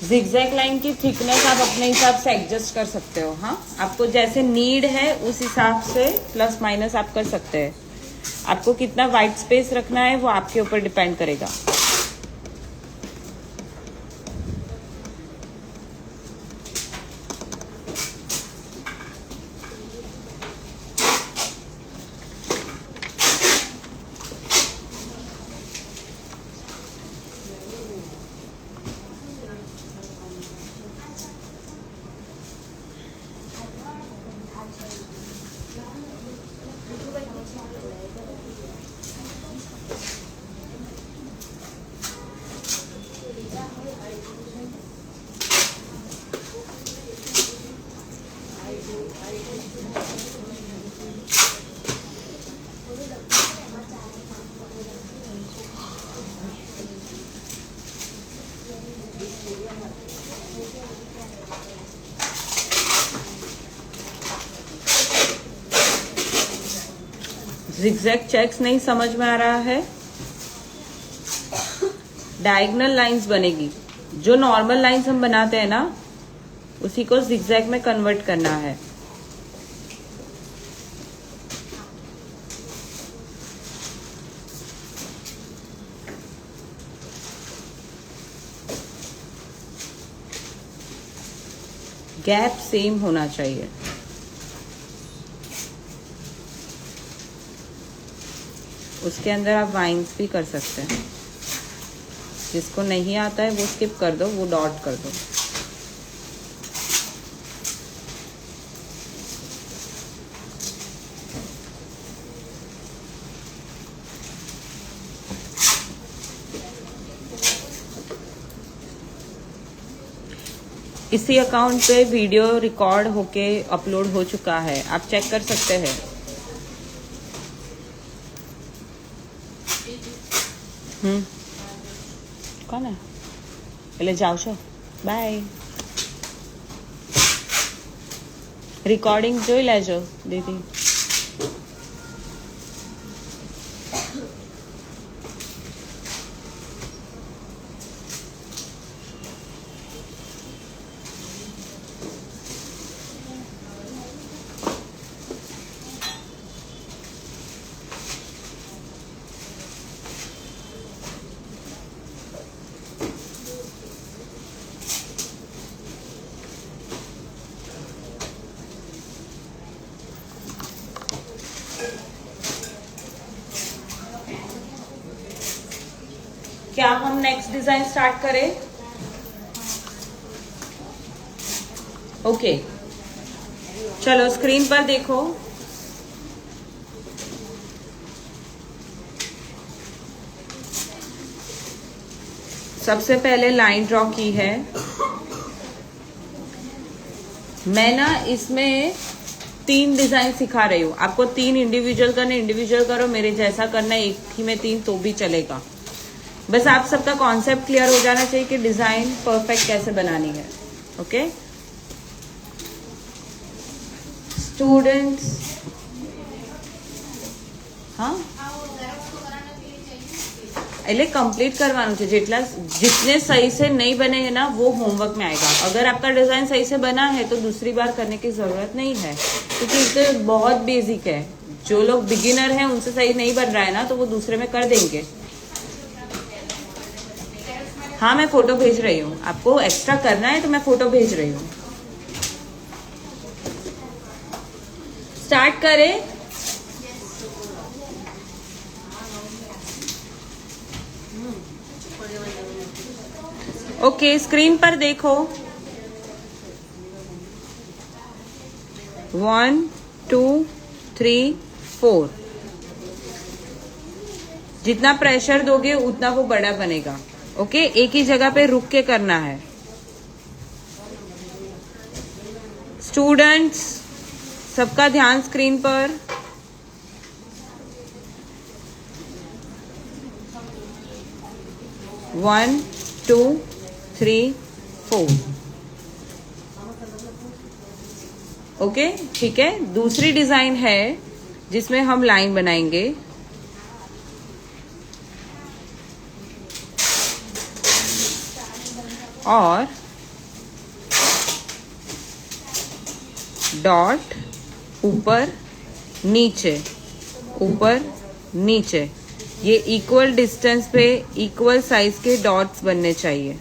Zigzag line की thickness आप अपने हिसाब से एडजस्ट कर सकते हो। हाँ, आपको जैसे नीड है उस हिसाब से प्लस माइनस आप कर सकते हैं। आपको कितना वाइट स्पेस रखना है वो आपके ऊपर डिपेंड करेगा। जिगजैग चेक्स नहीं समझ में आ रहा है, डायगोनल लाइंस बनेगी। जो नॉर्मल लाइंस हम बनाते हैं ना, उसी को जिगजैग में कन्वर्ट करना है। गैप सेम होना चाहिए। उसके अंदर आप वाइन्स भी कर सकते हैं। जिसको नहीं आता है वो स्किप कर दो, वो डॉट कर दो। इसी अकाउंट पे वीडियो रिकॉर्ड होके अपलोड हो चुका है, आप चेक कर सकते हैं। कौन है? पहले जाओ छो, बाय। रिकॉर्डिंग જોઈ લેજો दीदी। क्या हम नेक्स्ट डिजाइन स्टार्ट करें? ओके, चलो स्क्रीन पर देखो। सबसे पहले लाइन ड्रॉ की है। मैं ना इसमें 3 डिजाइन सिखा रही हूँ। आपको 3 इंडिविजुअल करने, इंडिविजुअल करो, मेरे जैसा करना है एक ही में 3 तो भी चलेगा। बस आप सबका कॉन्सेप्ट क्लियर हो जाना चाहिए कि डिजाइन परफेक्ट कैसे बनानी है। ओके स्टूडेंट्स, हाँ એટલે કમ્પ્લીટ કરવાનું છે। जितने सही से नहीं बने हैं ना वो होमवर्क में आएगा। अगर आपका डिजाइन सही से बना है तो दूसरी बार करने की जरूरत नहीं है, क्योंकि तो बहुत बेसिक है। जो लोग बिगिनर हैं उनसे सही नहीं बन रहा है ना तो वो दूसरे में कर देंगे। हाँ मैं फोटो भेज रही हूँ, आपको एक्स्ट्रा करना है तो मैं फोटो भेज रही हूँ। स्टार्ट करें। ओके स्क्रीन पर देखो, 1 2 3 4। जितना प्रेशर दोगे उतना वो बड़ा बनेगा। ओके एक ही जगह पे रुक के करना है। स्टूडेंट्स सबका ध्यान स्क्रीन पर। वन 2 3 4। ओके ठीक है। दूसरी डिजाइन है जिसमें हम लाइन बनाएंगे। और डॉट ऊपर नीचे ऊपर नीचे, ये इक्वल डिस्टेंस पे इक्वल साइज के डॉट्स बनने चाहिए।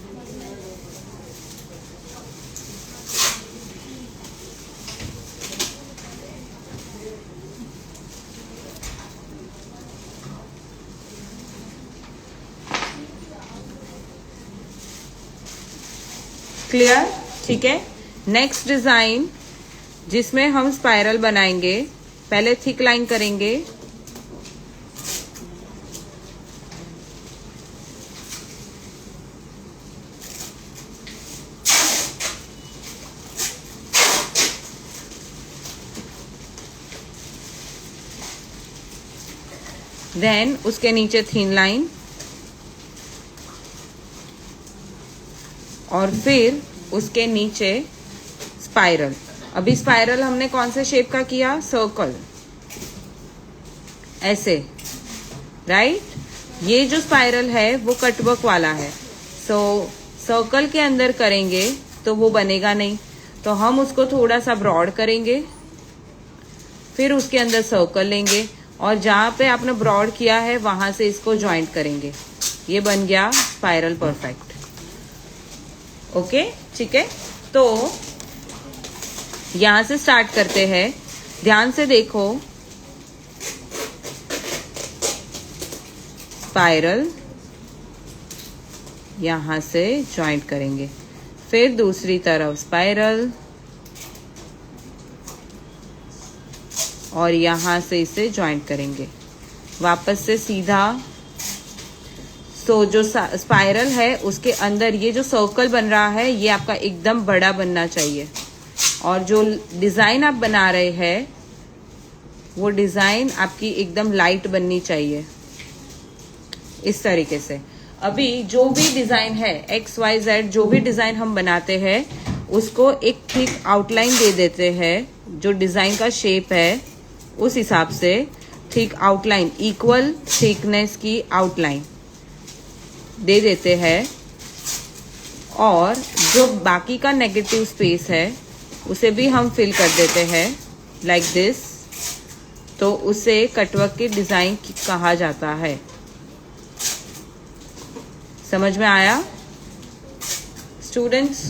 क्लियर? ठीक है। नेक्स्ट डिजाइन जिसमें हम स्पाइरल बनाएंगे, पहले थिक लाइन करेंगे। देन उसके नीचे थिन लाइन और फिर उसके नीचे स्पाइरल। अभी स्पाइरल हमने कौन से शेप का किया? सर्कल, ऐसे, राइट। ये जो स्पाइरल है वो कटवर्क वाला है। सो सर्कल के अंदर करेंगे तो वो बनेगा नहीं, तो हम उसको थोड़ा सा ब्रॉड करेंगे, फिर उसके अंदर सर्कल लेंगे और जहां पे आपने ब्रॉड किया है वहां से इसको ज्वाइंट करेंगे। ये बन गया स्पाइरल परफेक्ट। ओके ठीक है। तो यहां से स्टार्ट करते हैं। ध्यान से देखो, स्पाइरल यहां से ज्वाइंट करेंगे, फिर दूसरी तरफ स्पाइरल और यहां से इसे ज्वाइंट करेंगे, वापस से सीधा। तो जो स्पाइरल है उसके अंदर ये जो सर्कल बन रहा है ये आपका एकदम बड़ा बनना चाहिए, और जो डिजाइन आप बना रहे हैं वो डिजाइन आपकी एकदम लाइट बननी चाहिए, इस तरीके से। अभी जो भी डिजाइन है XYZ, जो भी डिजाइन हम बनाते हैं उसको एक थिक आउटलाइन दे देते हैं। जो डिजाइन का शेप है उस हिसाब से थिक आउटलाइन, इक्वल थिकनेस की आउटलाइन दे देते हैं। और जो बाकी का नेगेटिव स्पेस है उसे भी हम फिल कर देते हैं लाइक दिस। तो उसे कटवर्क की डिजाइन कहा जाता है। समझ में आया स्टूडेंट्स?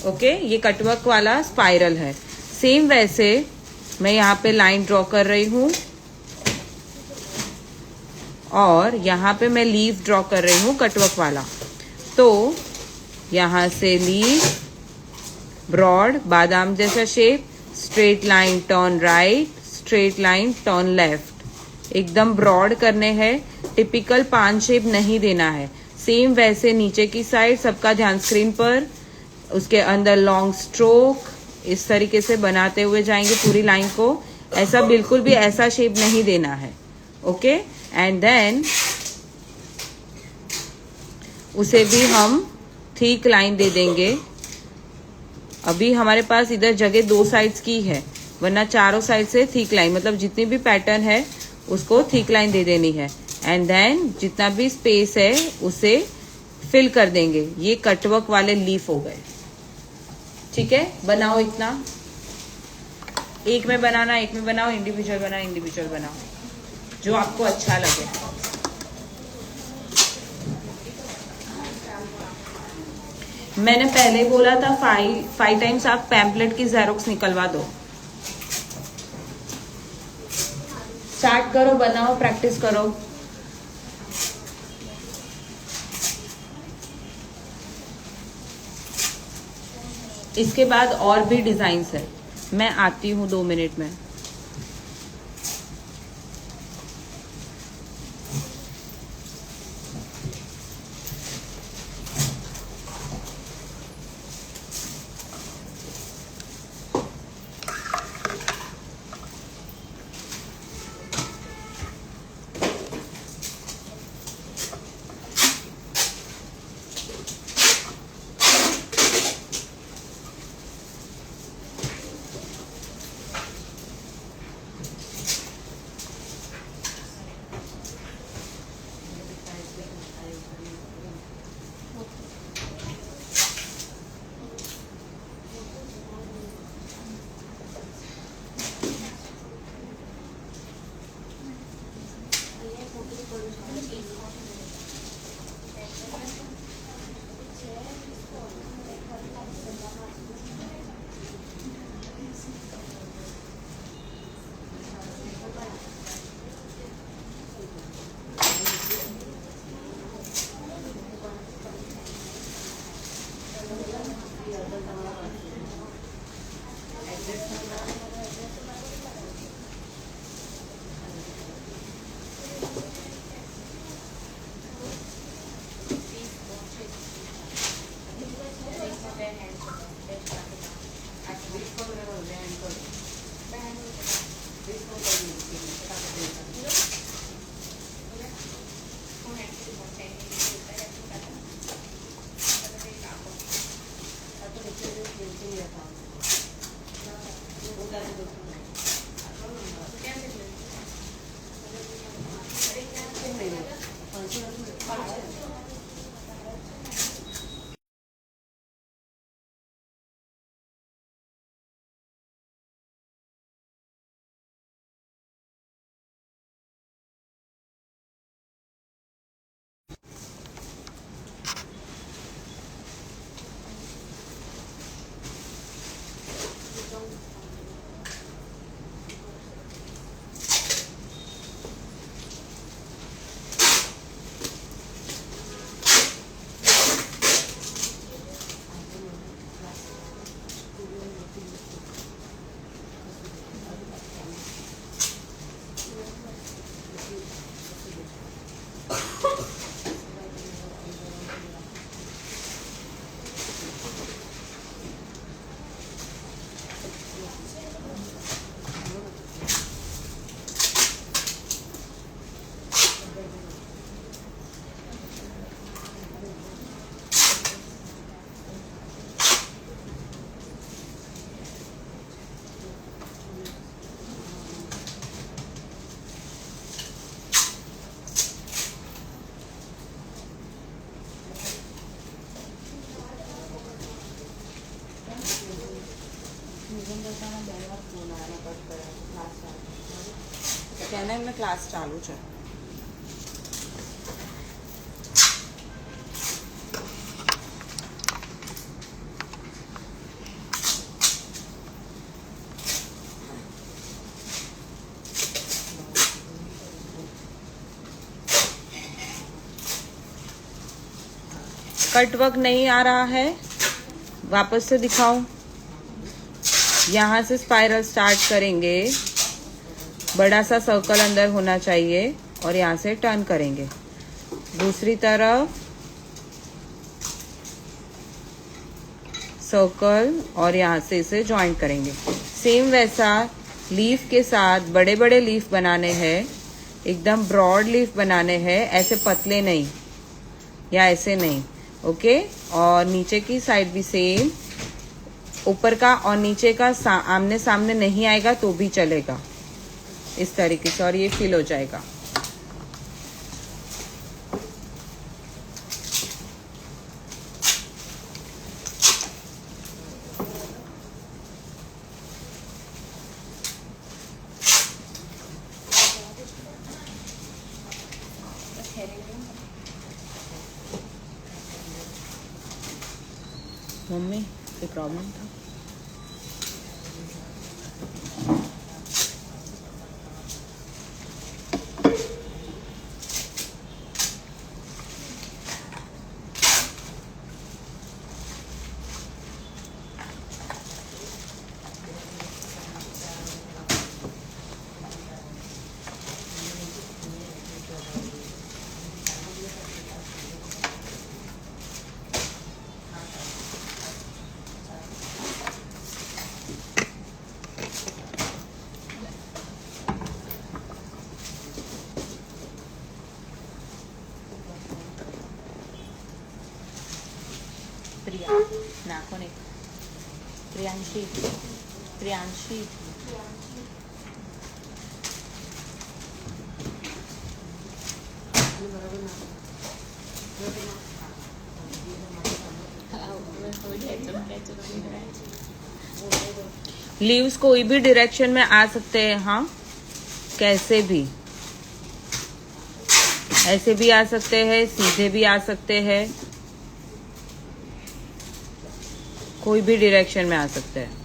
ओके ये कटवर्क वाला स्पाइरल है। सेम वैसे मैं यहाँ पे लाइन ड्रॉ कर रही हूँ और यहाँ पे मैं लीफ ड्रॉ कर रही हूँ कटवर्क वाला। तो यहाँ से लीफ, ब्रॉड बादाम जैसा shape, straight line turn right, straight line turn left, एकदम ब्रॉड करने हैं। टिपिकल पान शेप नहीं देना है। सेम वैसे नीचे की साइड, सबका ध्यान स्क्रीन पर। उसके अंदर लॉन्ग स्ट्रोक इस तरीके से बनाते हुए जाएंगे पूरी लाइन को। ऐसा बिल्कुल भी ऐसा शेप नहीं देना है। ओके एंड देन उसे भी हम थिक लाइन दे देंगे। अभी हमारे पास इधर जगह 2 साइड्स की है, वरना चारों साइड से थिक लाइन, मतलब जितनी भी पैटर्न है उसको थिक लाइन दे देनी है। एंड देन जितना भी स्पेस है उसे फिल कर देंगे। ये कटवर्क वाले लीफ हो गए। ठीक है, बनाओ इतना, एक में बनाना, एक में बनाओ, इंडिविजुअल बनाओ, इंडिविजुअल बनाओ, जो आपको अच्छा लगे। मैंने पहले बोला था 5 टाइम्स आप पैम्पलेट की जेरोक्स निकलवा दो। स्टार्ट करो, बनाओ, प्रैक्टिस करो। इसके बाद और भी डिजाइन्स है, मैं आती हूँ 2 मिनट में। कहना है मैं क्लास चालू है। कट वर्क नहीं आ रहा है, वापस से दिखाओ। यहाँ से स्पाइरल स्टार्ट करेंगे, बड़ा सा सर्कल अंदर होना चाहिए और यहाँ से टर्न करेंगे। दूसरी तरफ सर्कल और यहाँ से इसे ज्वाइंट करेंगे। सेम वैसा लीफ के साथ बड़े बड़े लीफ बनाने हैं, एकदम ब्रॉड लीफ बनाने हैं, ऐसे पतले नहीं। या ऐसे नहीं, ओके। और नीचे की साइड भी सेम, ऊपर का और नीचे का आमने सामने नहीं आएगा तो भी चलेगा, इस तरीके से, और ये फिल हो जाएगा। मम्मी कोई प्रॉब्लम था? प्रिया नाखून एक, प्रियांशी, प्रियांशी, लीव्स कोई भी डायरेक्शन में आ सकते हैं, हाँ, कैसे भी, ऐसे भी आ सकते हैं, सीधे भी आ सकते हैं, कोई भी डायरेक्शन में आ सकते हैं।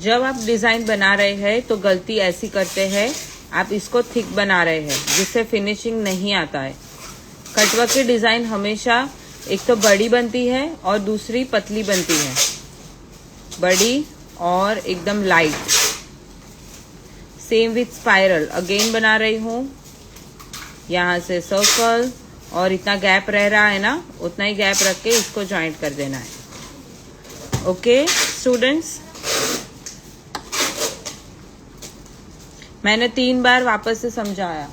जब आप डिजाइन बना रहे हैं तो गलती ऐसी करते हैं, आप इसको थिक बना रहे हैं जिससे फिनिशिंग नहीं आता है। कटवर्क की डिजाइन हमेशा एक तो बड़ी बनती है और दूसरी पतली बनती है, बड़ी और एकदम light. Same with spiral, again बना रही हूँ, यहाँ से सर्कल, और इतना गैप रह रहा है ना, उतना ही गैप रख के इसको ज्वाइंट कर देना है। ओके स्टूडेंट्स, मैंने 3 बार वापस से समझाया,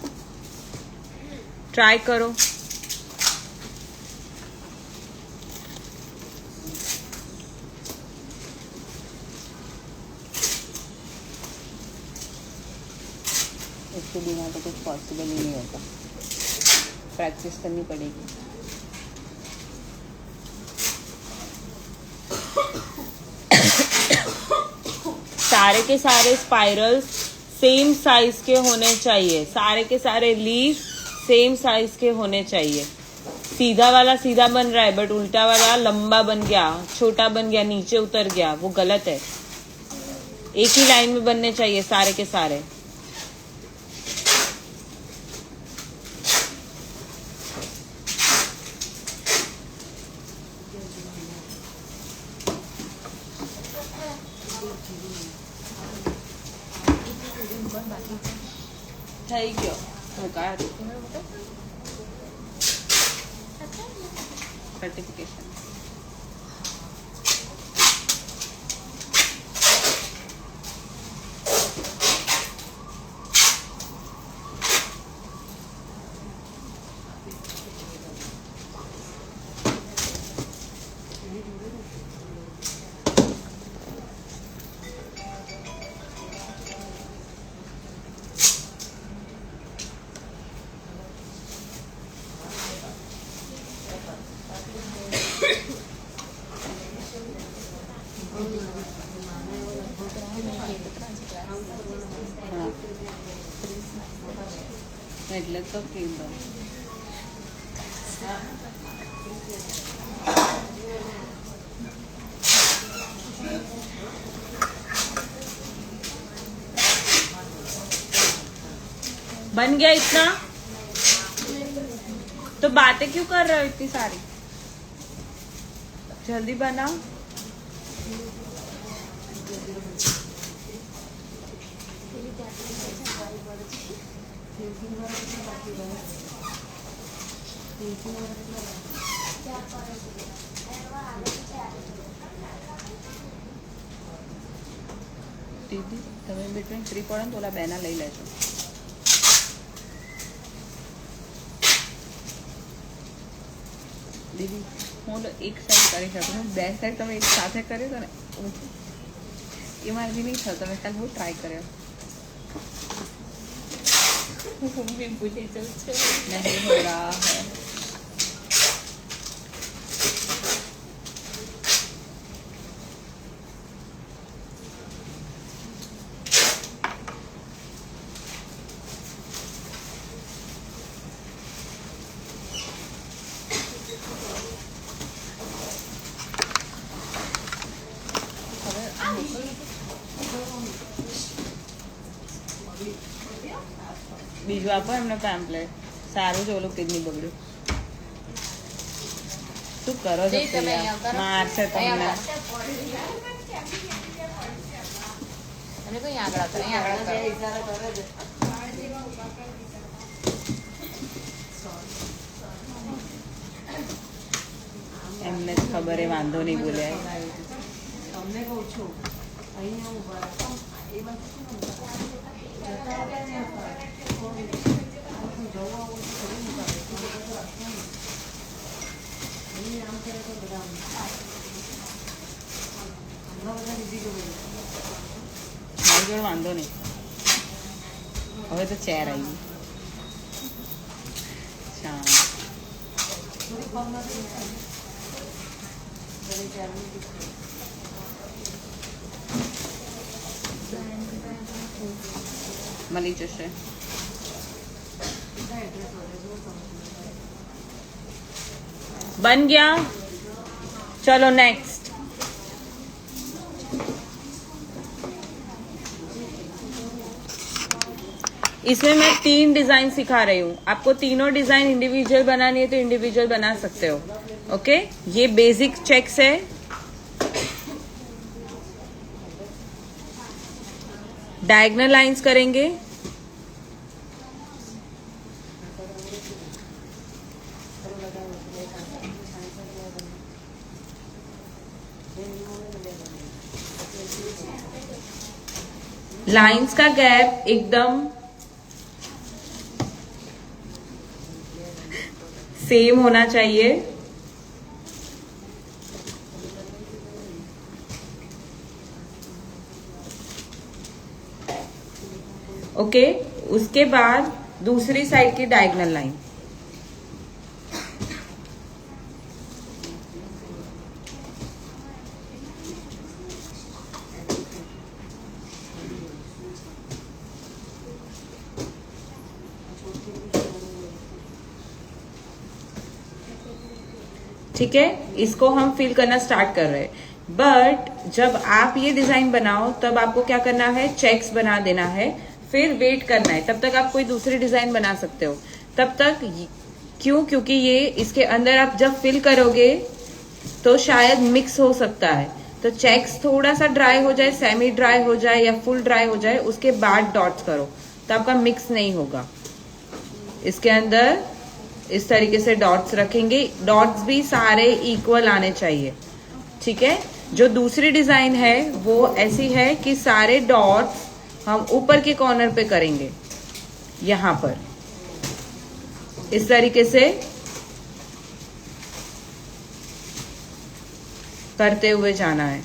ट्राई करो। इसके बिना तो कुछ पॉसिबल ही नहीं होगा, प्रैक्टिस करनी पड़ेगी। सारे के सारे स्पाइरल्स सेम साइज के होने चाहिए, सारे के सारे लीफ सेम साइज के होने चाहिए। सीधा वाला सीधा बन रहा है बट उल्टा वाला लंबा बन गया, छोटा बन गया, नीचे उतर गया, वो गलत है। एक ही लाइन में बनने चाहिए सारे के सारे। થઈ ગયો सर्टिफिकेशन। એટલે તો કીધું बन गया इतना, तो बातें क्यों कर रहे हो इतनी सारी, जल्दी बनाओ। દીદી તમે બિટવીન ફ્રી પડો ને તો ઓલા બેના લઈ લેજો. દીદી હું એક સાઈડ કરી શકું, બે સાઈડ તમે એક સાથે કર્યો હતો ને એ મારાથી નહીં થયો. તમે કાલે બહુ ટ્રાય કર્યો. મમ્મી પૂછે ચલશે નહીં હો રહા હૈ. બીજું આપો એમને પેમ્પલેટ. સારું છે, ઓલું કિડની બગડ્યું. શું કરો છો? મારશે તમને. એમને જ ખબર એ વાંધો નહીં બોલે. તમને કહું છું અહીંયા ઉભા મારી જોડે વાંધો નહીં. હવે તો ચેર આવી મળી જશે. बन गया. चलो नेक्स्ट. इसमें मैं 3 डिजाइन सिखा रही हूँ. आपको तीनों डिजाइन इंडिविजुअल बनानी है तो इंडिविजुअल बना सकते हो. ओके, ये बेसिक चेक्स है. डायगोनल लाइंस करेंगे. लाइंस का गैप एकदम सेम होना चाहिए. ओके, उसके बाद दूसरी साइड की डायगोनल लाइन. ठीक है, इसको हम फिल करना स्टार्ट कर रहे हैं. बट जब आप ये डिजाइन बनाओ तब आपको क्या करना है, चेक्स बना देना है. फिर वेट करना है. तब तक आप कोई दूसरी डिजाइन बना सकते हो. तब तक क्यों? क्योंकि ये इसके अंदर आप जब फिल करोगे तो शायद मिक्स हो सकता है. तो चेक्स थोड़ा सा ड्राई हो जाए, सेमी ड्राई हो जाए या फुल ड्राई हो जाए, उसके बाद डॉट्स करो तो आपका मिक्स नहीं होगा. इसके अंदर इस तरीके से डॉट्स रखेंगे. डॉट्स भी सारे इक्वल आने चाहिए. ठीक है. जो दूसरी डिजाइन है वो ऐसी है कि सारे डॉट्स हम ऊपर के कॉर्नर पे करेंगे. यहां पर इस तरीके से करते हुए जाना है.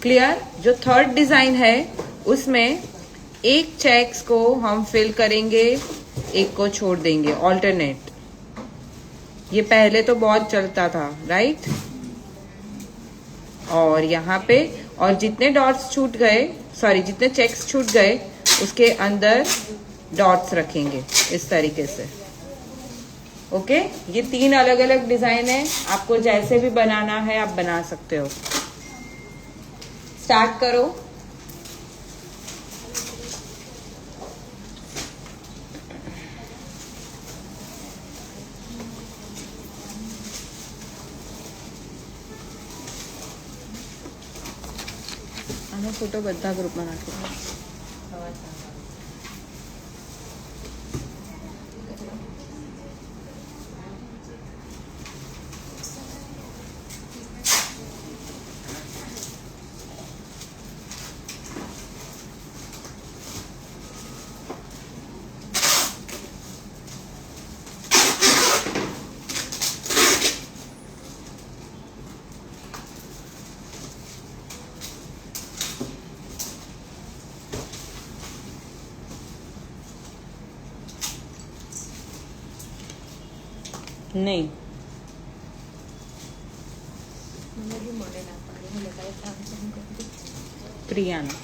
क्लियर? जो थर्ड डिजाइन है उसमें एक चेक्स को हम फिल करेंगे, एक को छोड़ देंगे, ऑल्टरनेट. ये पहले तो बहुत चलता था, राइट? और यहाँ पे और जितने डॉट्स छूट गए, सॉरी जितने चेक्स छूट गए उसके अंदर डॉट्स रखेंगे इस तरीके से. ओके, ये 3 अलग अलग डिजाइन है. आपको जैसे भी बनाना है आप बना सकते हो. स्टार्ट करो. આનો ફોટો બધા ગ્રુપમાં નાખ્યો. નહીં प्रियाना.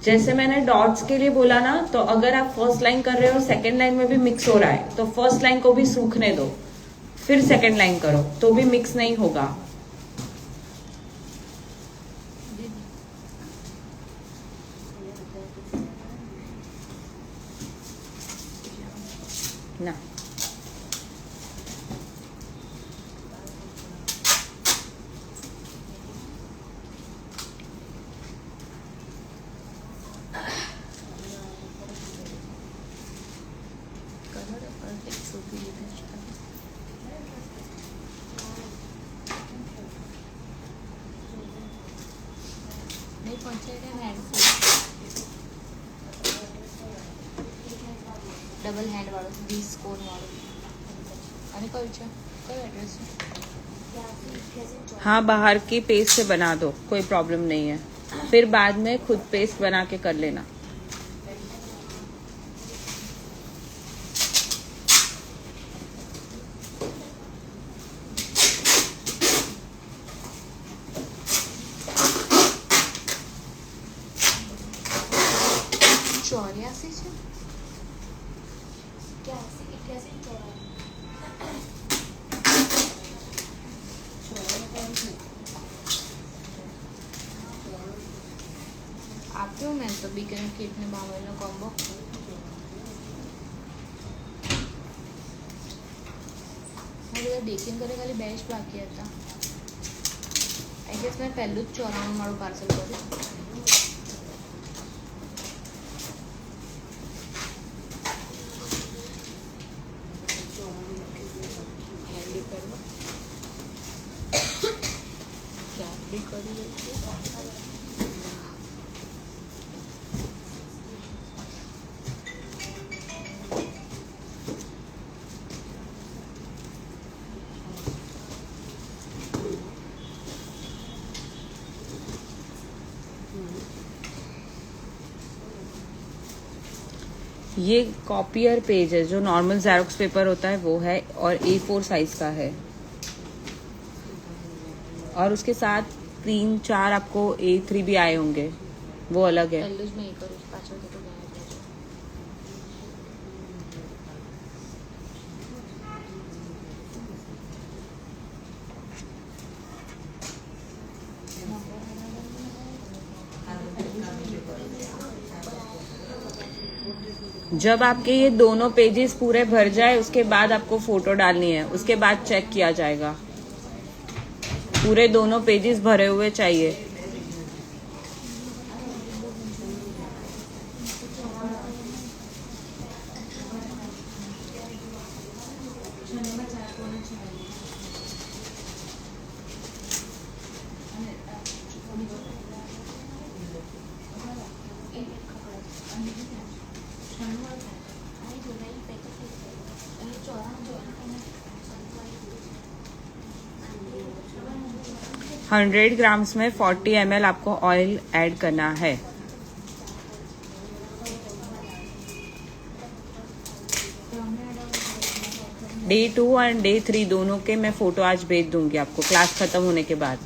जैसे मैंने डॉट्स के लिए बोला ना, तो अगर आप फर्स्ट लाइन कर रहे हो सेकंड लाइन में भी मिक्स हो रहा है तो फर्स्ट लाइन को भी सूखने दो, फिर सेकंड लाइन करो तो भी मिक्स नहीं होगा. ना नहीं पहुंचेगा हैंड से डबल हैंड वालों 20 कोन वालों અને કયું છે કયું એડ્રેસ છે हाँ, बाहर की पेस्ट से बना दो, कोई प्रॉब्लम नहीं है. फिर बाद में खुद पेस्ट बना के कर लेना. ચોર્યાસી છે ક્યાસી 88 આપ્યું મેં તો બિગન કિટ ને બાવલનો કોમ્બો. હું બધા ડેકિંગ કરે ખાલી બેસ્ટ બાકી હતા. આઈ ગેસ મેં પહેલું જ 94 વાળું પાર્સલ કર્યું. ये कॉपियर पेज है, जो नॉर्मल ज़ेरॉक्स पेपर होता है वो है, और A4 साइज का है. और उसके साथ 3-4 आपको A3 भी आए होंगे, वो अलग है. પહેલું જ મેં એ કર્યું છે, પાછળ તો ગયા જ છે. जब आपके ये दोनों पेजेस पूरे भर जाए उसके बाद आपको फोटो डालनी है, उसके बाद चेक किया जाएगा. पूरे दोनों पेजेस भरे हुए चाहिए. $100 ग्राम्स में 40 ml आपको ऑयल ऐड करना है. Day 2 और Day 3 दोनों के मैं फोटो आज भेज दूंगी आपको क्लास खत्म होने के बाद.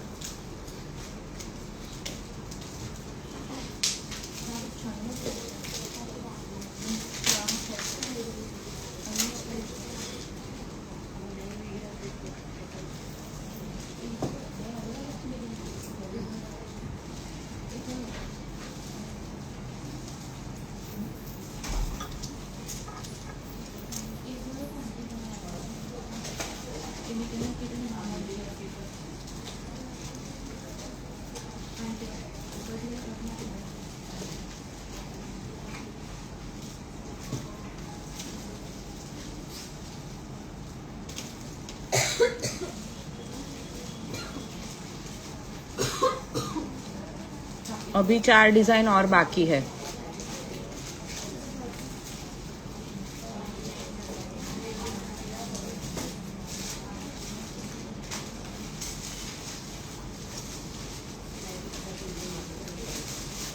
अभी 4 डिजाइन और बाकी है।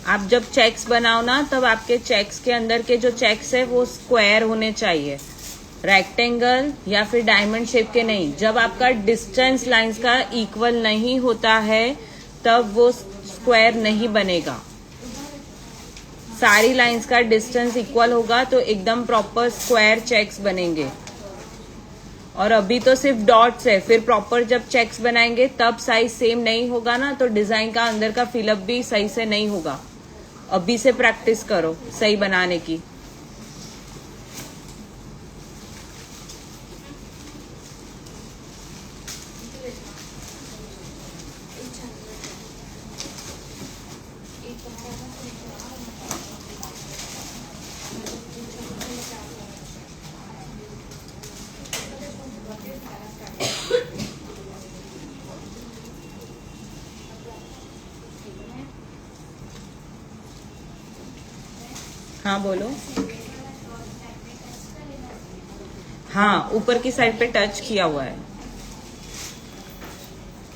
आप जब चेक्स बनाओ ना, तब आपके चेक्स के अंदर के जो चेक्स है वो स्क्वायर होने चाहिए, रेक्टेंगल या फिर डायमंड शेप के नहीं। जब आपका डिस्टेंस लाइंस का इक्वल नहीं होता है तब वो स्क्वायर नहीं बनेगा। सारी लाइंस का डिस्टेंस इक्वल होगा तो एकदम प्रॉपर स्क्वायर चेक्स बनेंगे। और अभी तो सिर्फ डॉट्स है, फिर प्रॉपर जब चेक्स बनाएंगे तब साइज सेम नहीं होगा ना, तो डिजाइन का अंदर का फिलअप भी सही से नहीं होगा। अभी से प्रैक्टिस करो सही बनाने की। हाँ बोलो। हाँ, ऊपर की साइड पे टच किया हुआ है।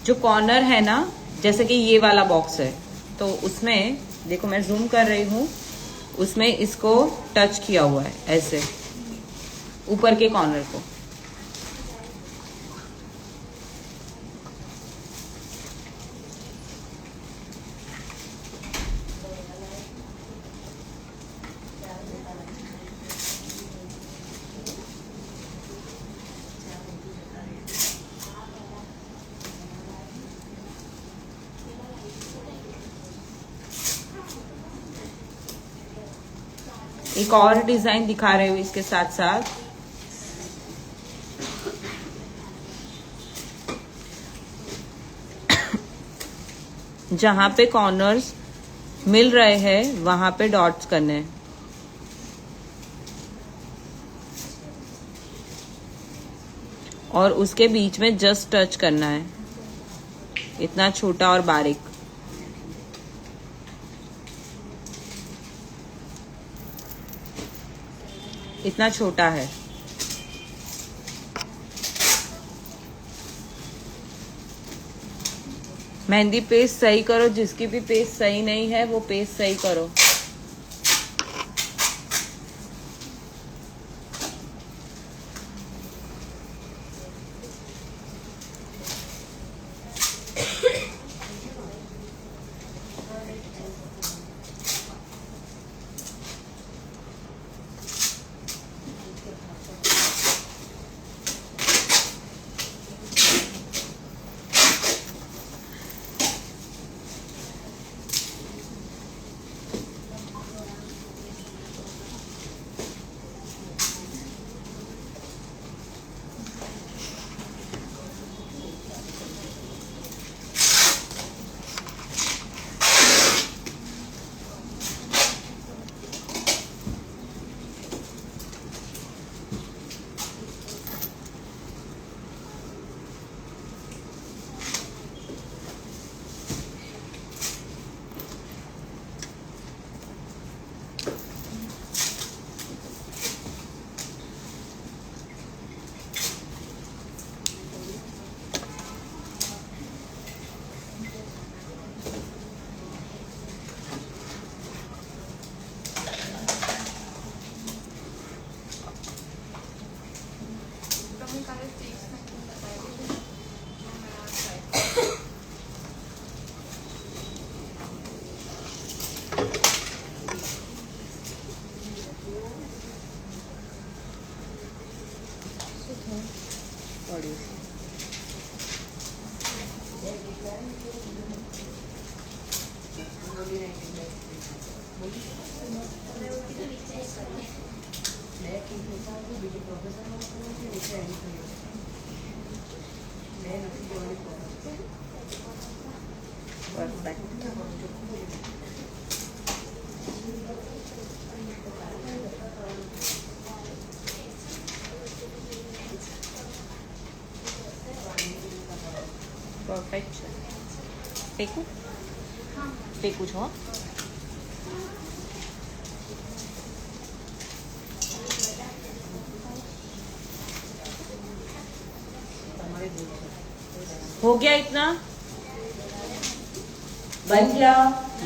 जो कॉर्नर है ना, जैसे कि ये वाला बॉक्स है, तो उसमें देखो मैं जूम कर रही हूँ, उसमें इसको टच किया हुआ है ऐसे, ऊपर के कॉर्नर को। एक और डिजाइन दिखा रहे हो इसके साथ साथ। जहां पे कॉर्नर्स मिल रहे हैं वहां पे डॉट्स करने हैं। और उसके बीच में जस्ट टच करना है, इतना छोटा और बारीक। इतना छोटा है। मेहंदी पेस्ट सही करो, जिसकी भी पेस्ट सही नहीं है वो पेस्ट सही करो। परफेक्ट. टेकू? टेकू છો? हो गया इतना? बन गया?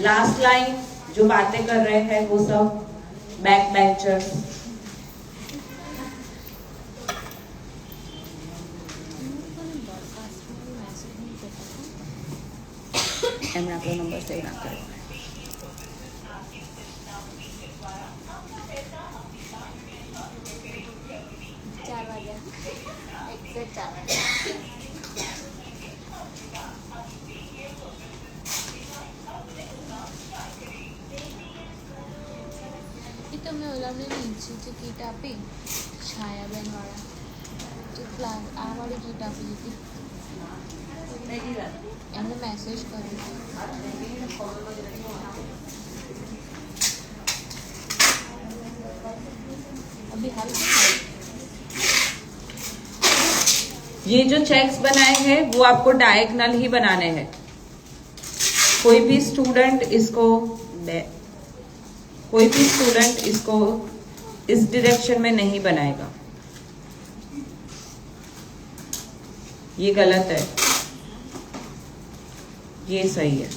लास्ट लाइन जो बातें कर रहे हैं वो सब बैक बेंचर्स। એમને આપણો નંબર સેવ ના કર્યો. તમે ઓલાને નીચેથી કીટ આપી છાયાબેન વાળા તો ક્લાસ આ વાળી કીટ આપી દીધી એમને મેસેજ કર્યો अभी हाल ये जो चेक्स बनाए हैं वो आपको डायगोनल ही बनाने हैं. कोई भी स्टूडेंट इसको इस डायरेक्शन में नहीं बनाएगा. ये गलत है, ये सही है.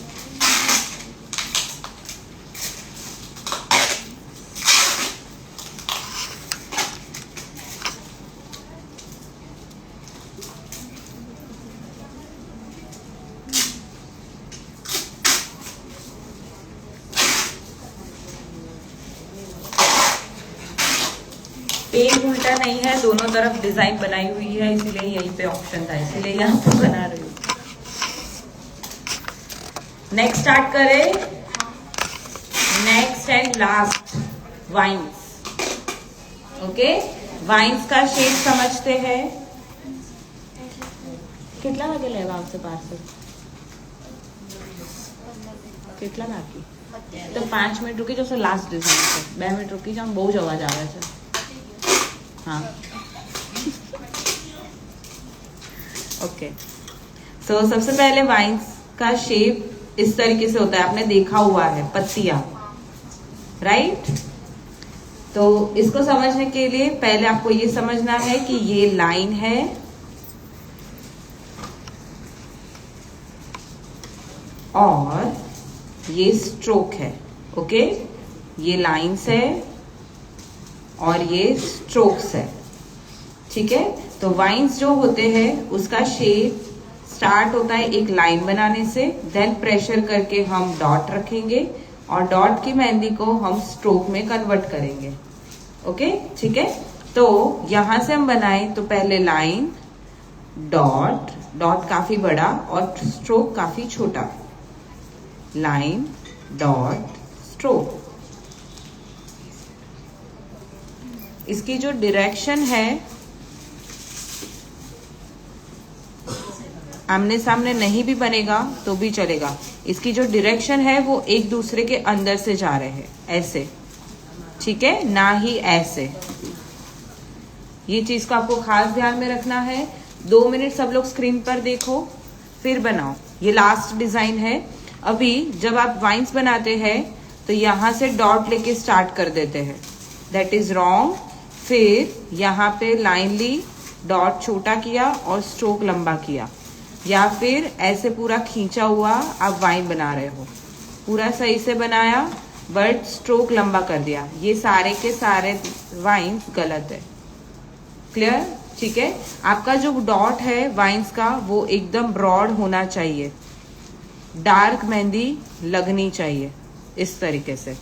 पेज उल्टा नहीं है, दोनों तरफ डिजाइन बनाई हुई है, इसीलिए यहीं पे ऑप्शन था, इसीलिए यहाँ पे बना रही हूँ. नेक्स्ट स्टार्ट करें. Next and last vines. Okay, vines का शेप समझते हैं. કેટલા વાગે લેવા આવશે પાર્સલ? કેટલા બાકી? તો 5 મિનિટ રૂકી જશો. લાસ્ટ ડિઝાઇન છે, 2 મિનિટ રૂકી જાઓ. બહુ જ અવાજ આવે છે. हाँ, ओके. सो सबसे पहले वाइन्स का शेप इस तरीके से होता है, आपने देखा हुआ है, पत्तियां, राइट. तो इसको समझने के लिए पहले आपको ये समझना है कि ये लाइन है और ये स्ट्रोक है. ओके, ये लाइन्स है और ये स्ट्रोक्स है. ठीक है. तो वाइन्स जो होते हैं उसका शेप स्टार्ट होता है एक लाइन बनाने से, देन प्रेशर करके हम डॉट रखेंगे और डॉट की मेहंदी को हम स्ट्रोक में कन्वर्ट करेंगे. ओके, ठीक है. तो यहां से हम बनाए तो पहले लाइन, डॉट, डॉट काफी बड़ा और स्ट्रोक काफी छोटा. Line, dot, stroke. इसकी जो डायरेक्शन है, आमने सामने नहीं भी बनेगा तो भी चलेगा. इसकी जो डायरेक्शन है वो एक दूसरे के अंदर से जा रहे हैं, ऐसे. ठीक है, ना ही ऐसे. ये चीज को आपको खास ध्यान में रखना है. 2 मिनट सब लोग स्क्रीन पर देखो, फिर बनाओ. ये लास्ट डिजाइन है. अभी जब आप वाइन्स बनाते हैं तो यहां से डॉट लेके स्टार्ट कर देते हैं, दैट इज रॉन्ग. फिर यहाँ पे लाइन ली, डॉट छोटा किया और स्ट्रोक लंबा किया, या फिर ऐसे पूरा खींचा हुआ आप वाइन बना रहे हो, पूरा सही से बनाया बट स्ट्रोक लंबा कर दिया. ये सारे के सारे वाइन गलत है. क्लियर? ठीक है. आपका जो डॉट है वाइन्स का वो एकदम ब्रॉड होना चाहिए, डार्क मेहंदी लगनी चाहिए इस तरीके से.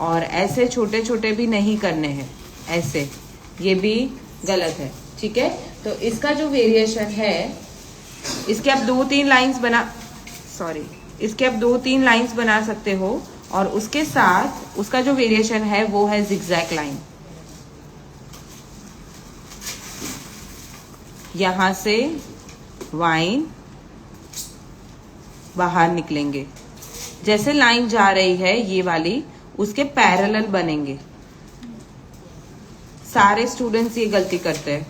और ऐसे छोटे छोटे भी नहीं करने हैं, ऐसे, ये भी गलत है. ठीक है. तो इसका जो वेरिएशन है, इसके आप 2-3 लाइंस इसके आप 2-3 लाइंस बना सकते हो और उसके साथ उसका जो वेरिएशन है वो है जिगजैग लाइन. यहां से वाइन बाहर निकलेंगे, जैसे लाइन जा रही है ये वाली, उसके पैरेलल बनेंगे. सारे स्टूडेंट्स ये गलती करते हैं,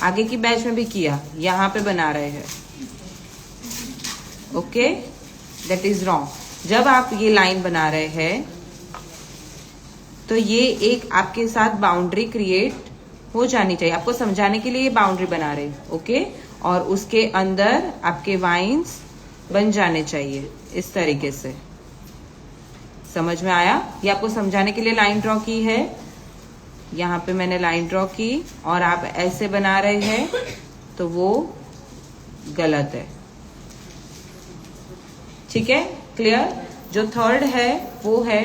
आगे की बैच में भी किया, यहाँ पे बना रहे हैं. Okay, that is wrong. जब आप ये लाइन बना रहे हैं तो ये एक आपके साथ बाउंड्री क्रिएट हो जानी चाहिए. आपको समझाने के लिए ये बाउंड्री बना रहे हैं. ओके, और उसके अंदर आपके वाइन्स बन जाने चाहिए इस तरीके से। समझ में आया? ये आपको समझाने के लिए लाइन ड्रॉ की है। यहाँ पे मैंने लाइन ड्रॉ की और आप ऐसे बना रहे हैं तो वो गलत है। ठीक है, क्लियर? जो थर्ड है वो है,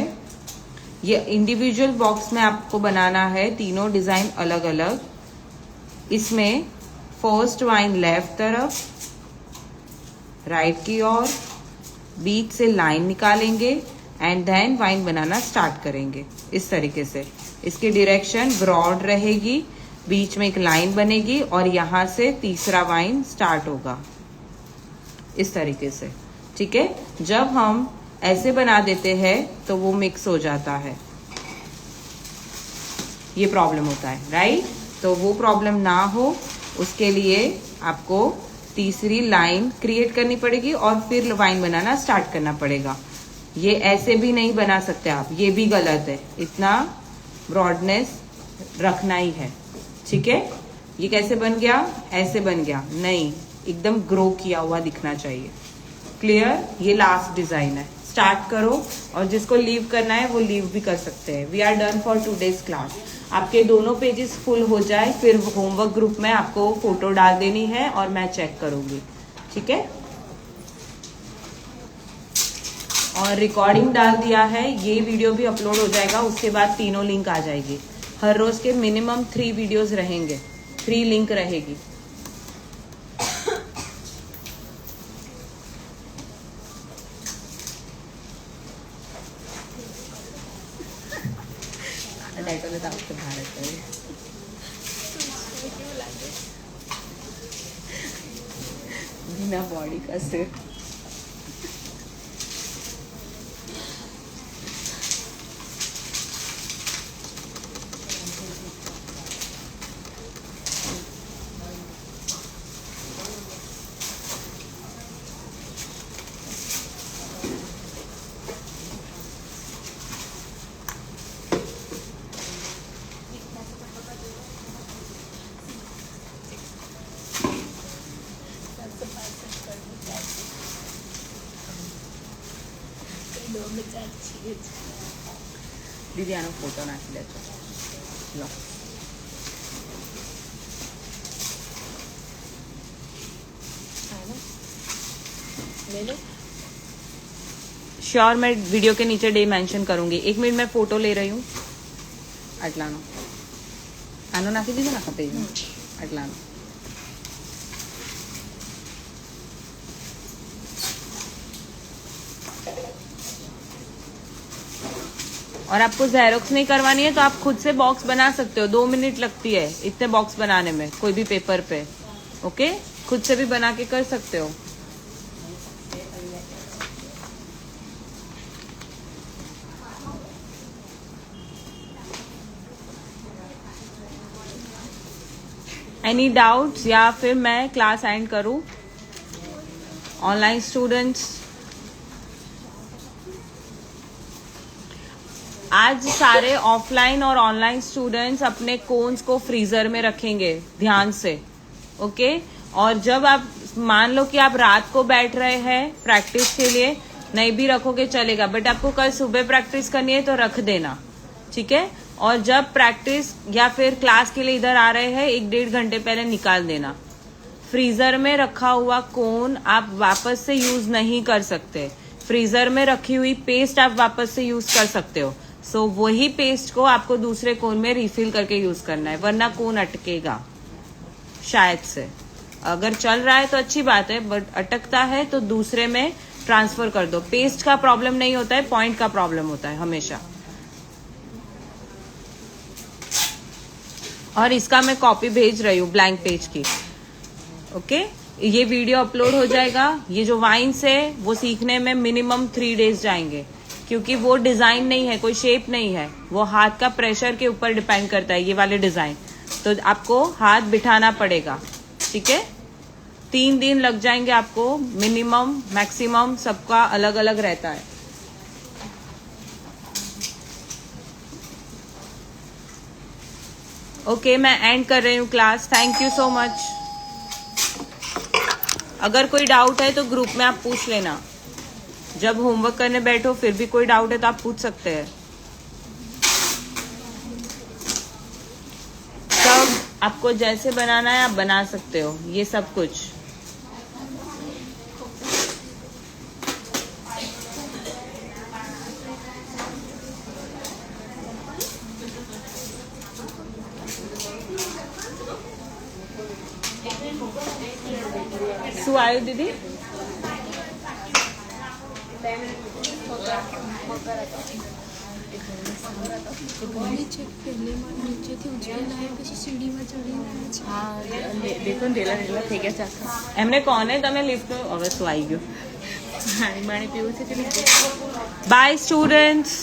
ये इंडिविजुअल बॉक्स में आपको बनाना है, तीनों डिजाइन अलग अलग। इसमें फर्स्ट वाइन लेफ्ट तरफ, राइट की ओर, बीच से लाइन निकालेंगे एंड देन वाइन बनाना स्टार्ट करेंगे इस तरीके से। इसकी डायरेक्शन ब्रॉड रहेगी, बीच में एक लाइन बनेगी और यहां से तीसरा वाइन स्टार्ट होगा इस तरीके से। ठीक है, जब हम ऐसे बना देते हैं तो वो मिक्स हो जाता है, ये प्रॉब्लम होता है, राइट? तो वो प्रॉब्लम ना हो उसके लिए आपको तीसरी लाइन क्रिएट करनी पड़ेगी और फिर वाइन बनाना स्टार्ट करना पड़ेगा। ये ऐसे भी नहीं बना सकते आप, ये भी गलत है, इतना ब्रॉडनेस रखना ही है। ठीक है, ये कैसे बन गया? ऐसे बन गया नहीं, एकदम ग्रो किया हुआ दिखना चाहिए। क्लियर? ये लास्ट डिजाइन है। स्टार्ट करो और जिसको लीव करना है वो लीव भी कर सकते हैं। We are done for today's class. आपके दोनों पेजेस फुल हो जाए फिर होमवर्क ग्रुप में आपको फोटो डाल देनी है और मैं चेक करूंगी। ठीक है, और रिकॉर्डिंग डाल दिया है, ये वीडियो भी अपलोड हो जाएगा, उसके बाद तीनों लिंक आ जाएगी। हर रोज के मिनिमम 3 वीडियोस रहेंगे, 3 लिंक रहेगी। बिना बॉडी का सिर दीदी आनो फोटो नाखी दे लो। श्योर, मैं वीडियो के नीचे डे मेंशन करूंगी। 1 मिनट मैं फोटो ले रही हूँ। अटलानो आनो नाखी दीजिए ना पेज में। अटलानो और आपको जेरोक्स नहीं करवानी है तो आप खुद से बॉक्स बना सकते हो, 2 मिनट लगती है इतने बॉक्स बनाने में कोई भी पेपर पे। ओके, खुद से भी बना के कर सकते हो। एनी डाउट्स या फिर मैं क्लास एंड करूं? ऑनलाइन स्टूडेंट्स, आज सारे ऑफलाइन और ऑनलाइन स्टूडेंट्स अपने कोन्स को फ्रीजर में रखेंगे ध्यान से। ओके, और जब आप मान लो कि आप रात को बैठ रहे हैं प्रैक्टिस के लिए, नहीं भी रखोगे चलेगा, बट आपको कल सुबह प्रैक्टिस करनी है तो रख देना। ठीक है, और जब प्रैक्टिस या फिर क्लास के लिए इधर आ रहे हैं 1-1.5 घंटे पहले निकाल देना। फ्रीजर में रखा हुआ कोन आप वापस से यूज नहीं कर सकते। फ्रीजर में रखी हुई पेस्ट आप वापस से यूज कर सकते हो। सो वही पेस्ट को आपको दूसरे कोन में रिफिल करके यूज करना है, वरना कोन अटकेगा शायद से। अगर चल रहा है तो अच्छी बात है, बट अटकता है तो दूसरे में ट्रांसफर कर दो। पेस्ट का प्रॉब्लम नहीं होता है, पॉइंट का प्रॉब्लम होता है हमेशा। और इसका मैं कॉपी भेज रही हूँ ब्लैंक पेज की। ओके, ये वीडियो अपलोड हो जाएगा। ये जो वाइन्स है वो सीखने में मिनिमम 3 डेज जाएंगे, क्योंकि वो डिजाइन नहीं है, कोई शेप नहीं है, वो हाथ का प्रेशर के ऊपर डिपेंड करता है ये वाले डिजाइन। तो आपको हाथ बिठाना पड़ेगा। ठीक है, 3 दिन लग जाएंगे आपको मिनिमम, मैक्सिमम सबका अलग अलग रहता है। ओके, मैं एंड कर रही हूँ class. Thank you so much. अगर कोई डाउट है तो ग्रुप में आप पूछ लेना. जब होमवर्क करने बैठो फिर भी कोई डाउट है तो आप पूछ सकते हैं. सब आपको जैसे बनाना है आप बना सकते हो. ये सब कुछ શું આવ્યું દીદી? નીચેથી ઉચકેલા આવ્યા પછી સીડીમાં ચડીને આવ્યા છે. હા દેખો ને ઢેલા ઢેલા થઈ ગયા છે. એમને કોને તમે લિફ્ટ હવે શું આવી ગયું? પાણી પાણી પીવું છે કે નહીં? Bye students.